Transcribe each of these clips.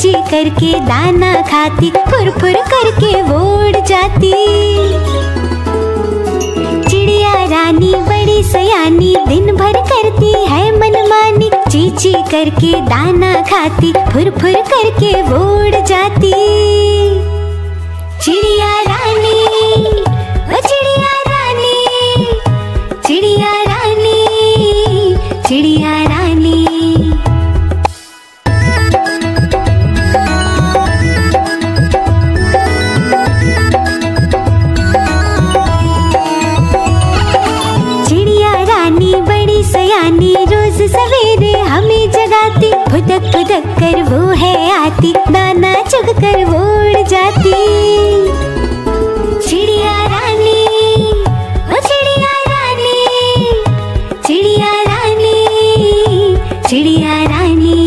ची करके दाना खाती, फुर फुर करके वो उड़ जाती। चिड़िया रानी बड़ी सयानी, दिन भर करती है मनमानी, ची ची करके दाना खाती, फुर फुर करके वो उड़ जाती। चिड़िया रानी, ओ चिड़िया रानी, चिड़िया रानी, चिड़िया रानी। चिड़िया रानी बड़ी सयानी, रोज सवेरे हमें जगाती, फुदक फुदक कर वो है आती, दाना चुग कर वो उड़ जाती। चिड़िया रानी, ओ चिड़िया रानी, चिड़िया रानी, चिड़िया रानी।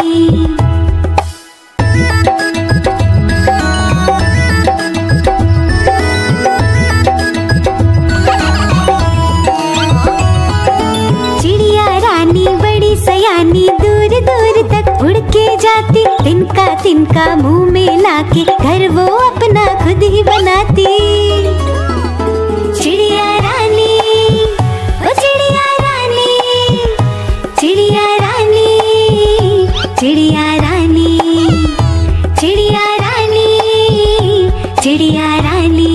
चिड़िया रानी बड़ी सयानी, दूर दूर तक उड़ के जाती, तिनका तिनका मुंह में लाके घर वो अपना खुद ही बनाती। चिड़िया रानी, ओ चिड़िया रानी, चिड़िया रानी, चिड़िया रानी, चिड़िया रानी, चिड़िया रानी,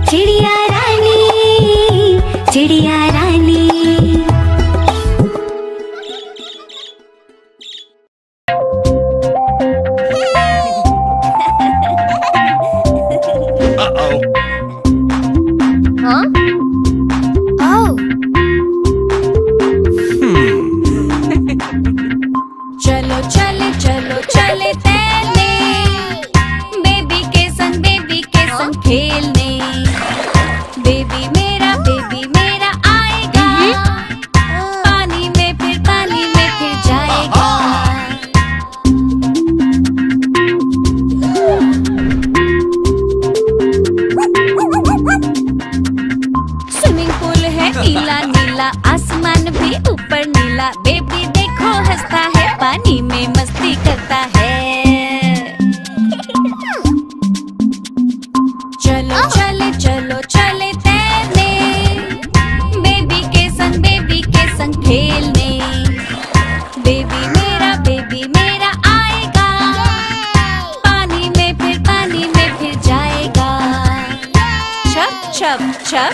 चिड़िया रानी, चिड़िया रानी। चलो चले चलो चले तैरने, बेबी के संग खेलने। बेबी मेरा आएगा, पानी में फिर जाएगा। स्विमिंग पूल है नीला नीला, आसमान भी ऊपर नीला, बेबी देखो हंसता है, पानी में मस्ती करता है। चलो चले चलो चले तैरने, बेबी के संग खेलने। बेबी मेरा आएगा, पानी में फिर जाएगा। छप छप छप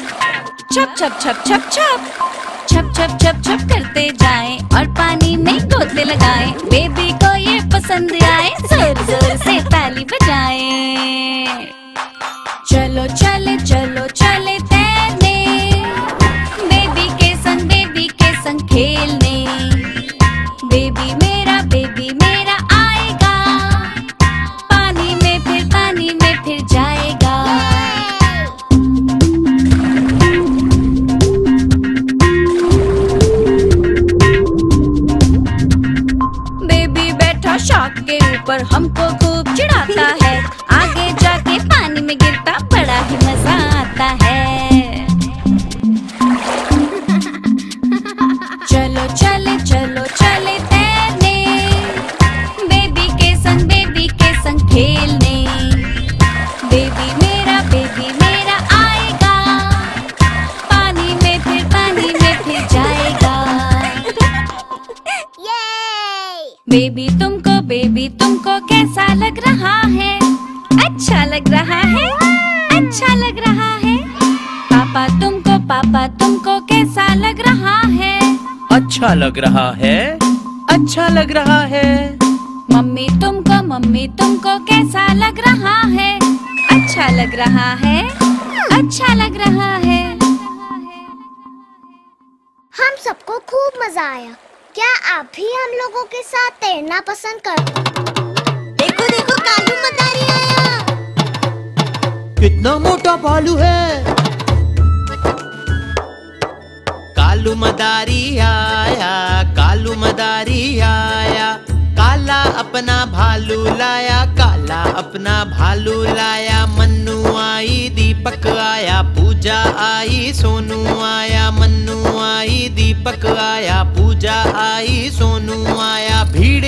छप छप छप छप छप छप छप छप छप करते जाएं और पानी में गोते लगाएं। बेबी को ये पसंद आए, जोर जोर से ताली बजाएं। चलो चले चलो चले तैरने, बेबी के संग खेलने। बेबी मेरा आएगा, पानी में फिर जाएगा। शार्क के ऊपर हमको खूब चिढ़ाता है, आगे जाके पानी में गिरता बड़ा ही मजा आता है। चलो चले चलो चले तैरने, बेबी के संग खेलने। बेबी मेरा आएगा, पानी में फिर जाएगा। बेबी तुमको कैसा लग रहा है? अच्छा लग रहा है, अच्छा लग रहा है। पापा तुमको कैसा लग रहा है? अच्छा लग रहा है, अच्छा लग रहा है। मम्मी तुमको कैसा लग रहा है? अच्छा लग रहा है, अच्छा लग रहा है। हम सबको खूब मजा आया। क्या आप भी हम लोगों के साथ तैरना पसंद करते? देखो देखो कालू मदारी आया। कितना मोटा भालू है। कालू मदारी आया, कालू मदारी आया, काला अपना भालू लाया, काला अपना भालू लाया। मन्नू आई, दीपक आया, पूजा आई, सोनू आया। मन्नू आई, दीपक आया, पूजा आई, सोनू आया। भीड़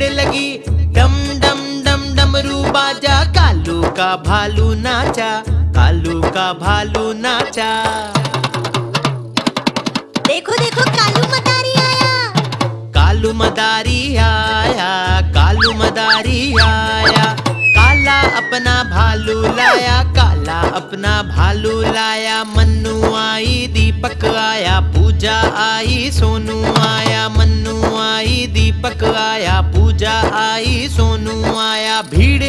लगी डम डम डम डमरू बाजा, कालू का भालू नाचा, कालू का भालू नाचा। देखो देखो कालू मदारी आया, कालू मदारी आया, कालू मदारी आया। काला अपना भालू लाया, काला अपना भालू लाया। मन्नू आई, दीपक आया, पूजा आई, सोनू आया। मन्नू आई, दीपक आया, पूजा आई, सोनू आया। भीड़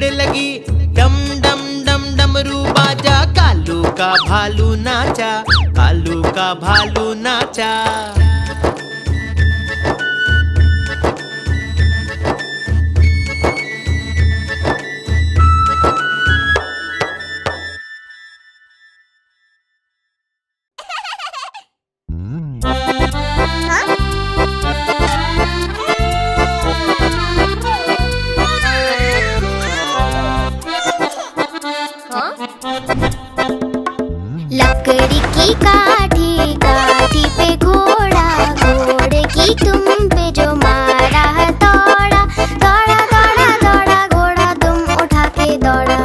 लगी, डम डम डम डमरू बाजा, कालू का भालू नाचा, कालू का भालू नाचा। लकड़ी की काठी, काठी पे घोड़ा, घोड़े की तुम पे जो मारा दौड़ा, दौड़ा दौड़ा दौड़ा घोड़ा तुम उठा के दौड़ा।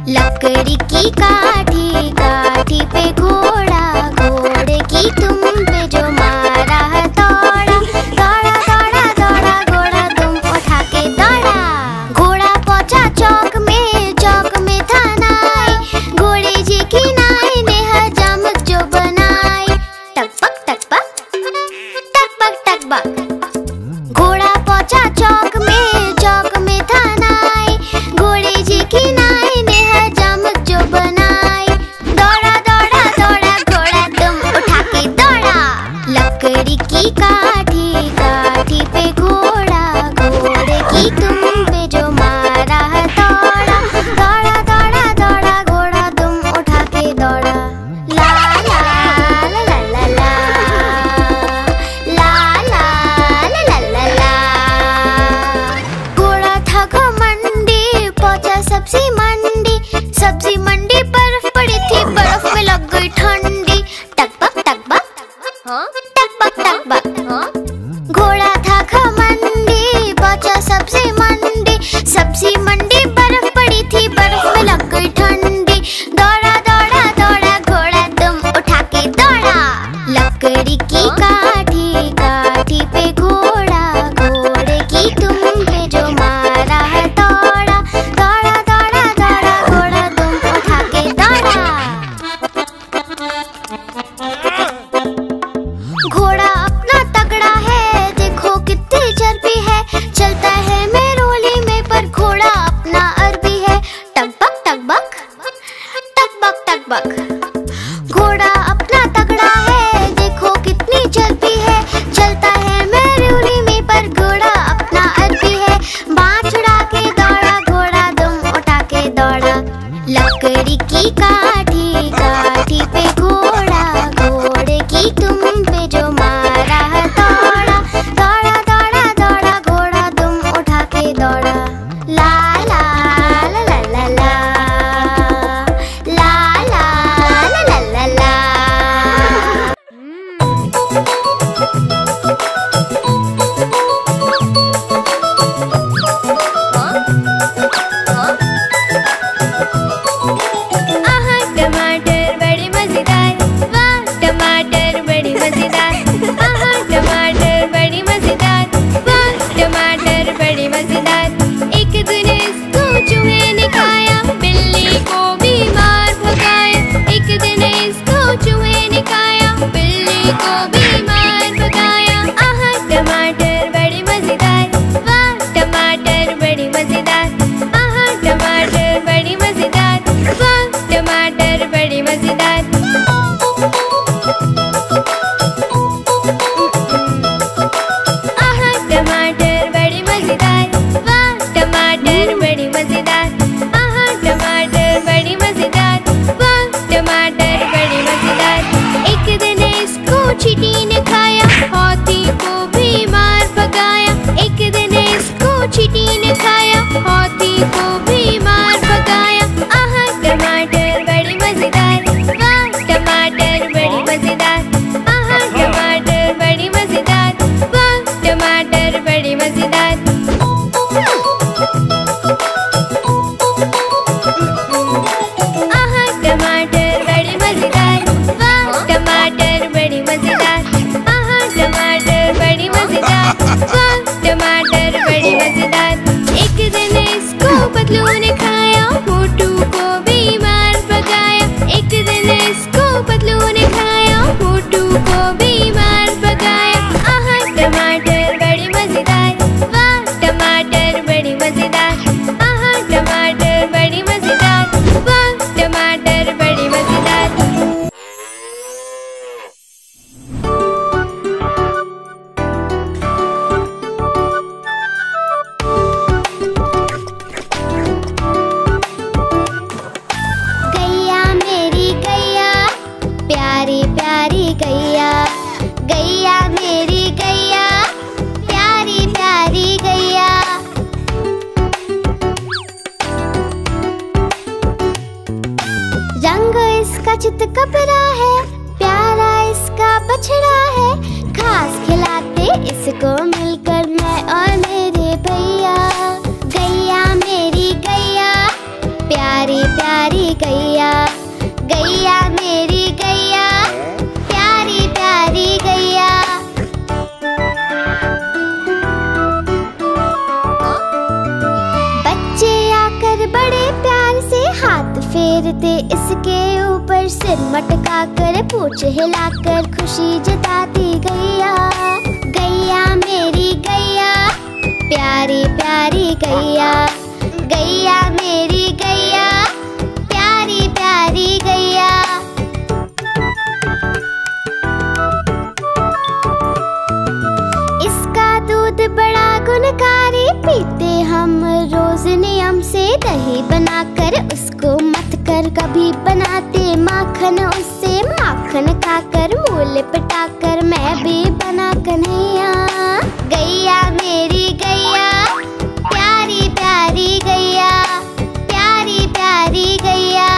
लकड़ी की काठी, काठी पे घोड़ा, घोड़े की तुम पे जो मारा दौड़ा, दौड़ा दौड़ा दौड़ा घोड़ा तुम उठा के दौड़ा। घोड़ा पहुंचा चौक में, चौक में था नाई, घोड़े जी की नाई ने हजामत जो बनाई। टकपक टकपक, टकपक टकपक। घोड़ा पहुंचा चौक में, चौक में था नाई, घोड़े जी की नाई ने हजामत जो बनाई। दौड़ा दौड़ा दौड़ा घोड़ा तुम उठा के दौड़ा। लकड़ी की काठी, काठी पे घोड़ा, घोड़े की तुम पे जो मारा दौड़ा, दौड़ा दौड़ा दौड़ा घोड़ा तुम उठा के दौड़ा। ला ला ला ला ला ला, ला ला ला ला ला ला। घोड़ा था घमंडी, पहुंचा सब्जी मंडी, सब्जी मंडी बर्फ पड़ी थी, बर्फ में लग गई ठंडी। टकपक टकपक, टकपक टकपक। घोड़ा था घमंडी, पहुंचा सब्जी मंडी, सब्जी मंडी बर्फ पड़ी थी, बर्फ में लग गई ठंडी। दौड़ा दौड़ा दौड़ा घोड़ा तुम उठा के दौड़ा। लकड़ी की काठी, काठी पे घोड़ा, घोड़े की तुम पे जो मारा दौड़ा, दौड़ा दौड़ा दौड़ा घोड़ा तुम उठा के दौड़ा। घोड़ा अपना तगड़ा है, देखो कितनी चर्बी है, चलता है मेरोली में पर घोड़ा अपना अरबी है। टकबक टकबक, टकबक टकबक। घोड़ा अपना तगड़ा है, देखो कितनी चर्बी है, चलता है मेरोली में पर घोड़ा अपना अरबी है। बाँह छुड़ा के दौड़ा घोड़ा तुम उठा के दौड़ा। लकड़ी की काठी, काठी पे घोड़ा, घोड़े की तुम पे जो मारा दौड़ा, दौड़ा दौड़ा दौड़ा घोड़ा तुम उठा के दौड़ा। ला ला ला ला ला ला, ला ला ला ला ला ला। आहा टमाटर बड़े मजेदार, वाह टमाटर बड़े मजेदार। आहा टमाटर बड़े मजेदार, वाह टमाटर बड़े मजेदार। एक दिन इसको चूहे ने खाया, बिल्ली को बीमार भगाया। एक दिन इसको चूहे ने खाया, बिल्ली को बीमार भगाया। आहा टमाटर बड़े मजेदार, वाह टमाटर बड़े मजेदार। आहा टमाटर बड़े मजेदार, वाह टमाटर बड़े मजेदार। आहा टमाटर बड़े मजेदार, वाह टमाटर बड़े मजेदार। आहा टमाटर बड़े मजेदार, वाह टमाटर बड़े मजेदार। एक दिन इसको चींटी ने खाया, हाथी को बीमार भगाया। एक दिन इसको चींटी ने खाया, हाथी को बीमार भगाया। आहा टमाटर बड़े मजेदार, वाह टमाटर बड़े मजेदार। आहा टमाटर बड़े मजेदार, वाह टमाटर बड़े मजेदार। पतलू ने खाया, मोटू को बीमार भगाया। एक दिन इसको पतलू ने खाया, मोटू को बीमार भगाया। आहा टमाटर बड़ी मजेदार, वाह टमाटर बड़ी मजेदार। आहा टमाटर बड़ी मजेदार, वाह टमाटर बड़ी मजेदार। गैया मेरी गैया, प्यारी प्यारी गैया। गैया मेरी गैया, प्यारी प्यारी गैया। रंग इसका चित कपरा है, प्यारा इसका बछड़ा है। घास खिलाते इसको मिलकर मैं और मेरे भैया। गैया मेरी गैया, प्यारी प्यारी गैया। गैया मेरी गैया, प्यारी प्यारी गैया। बच्चे आकर बड़े प्यार से हाथ फेरते इसके ऊपर, सिर मटका कर पूंछ हिलाकर खुशी जताती गैया। गैया मेरी गैया, प्यारी प्यारी गैया। गैया मेरी गैया, प्यारी प्यारी गैया। इसका दूध बड़ा गुणकारी, पीते हम रोज नियम से। दही बनाकर उसको मथ कर कभी बनाते माखन उससे। माखन खाकर मूल पिटाकर मैं भी बना कन्हैया। गैया मेरी गैया, प्यारी प्यारी गैया। प्यारी प्यारी गैया।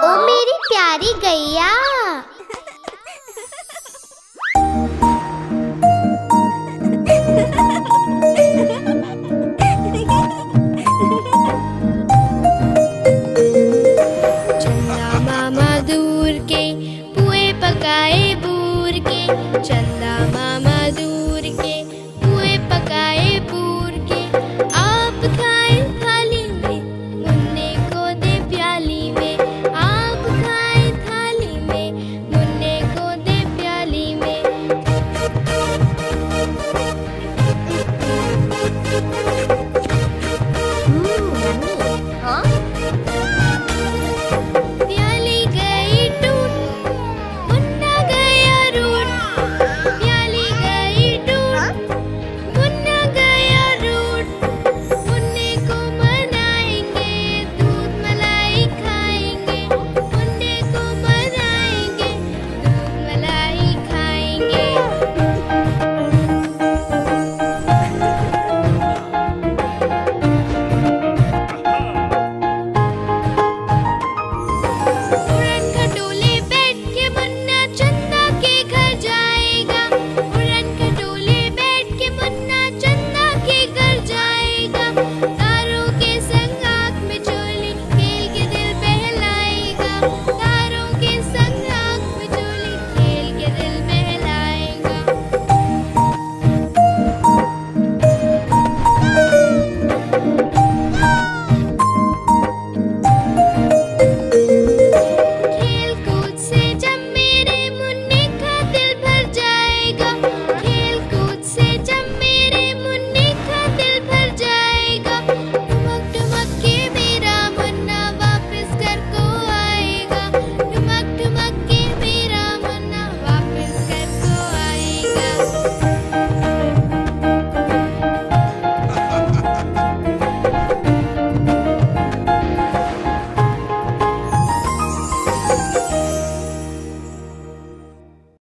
ओ मेरी प्यारी गैया। चंदा मामा दूर के पुए पकाए बूर के। चंदा मामा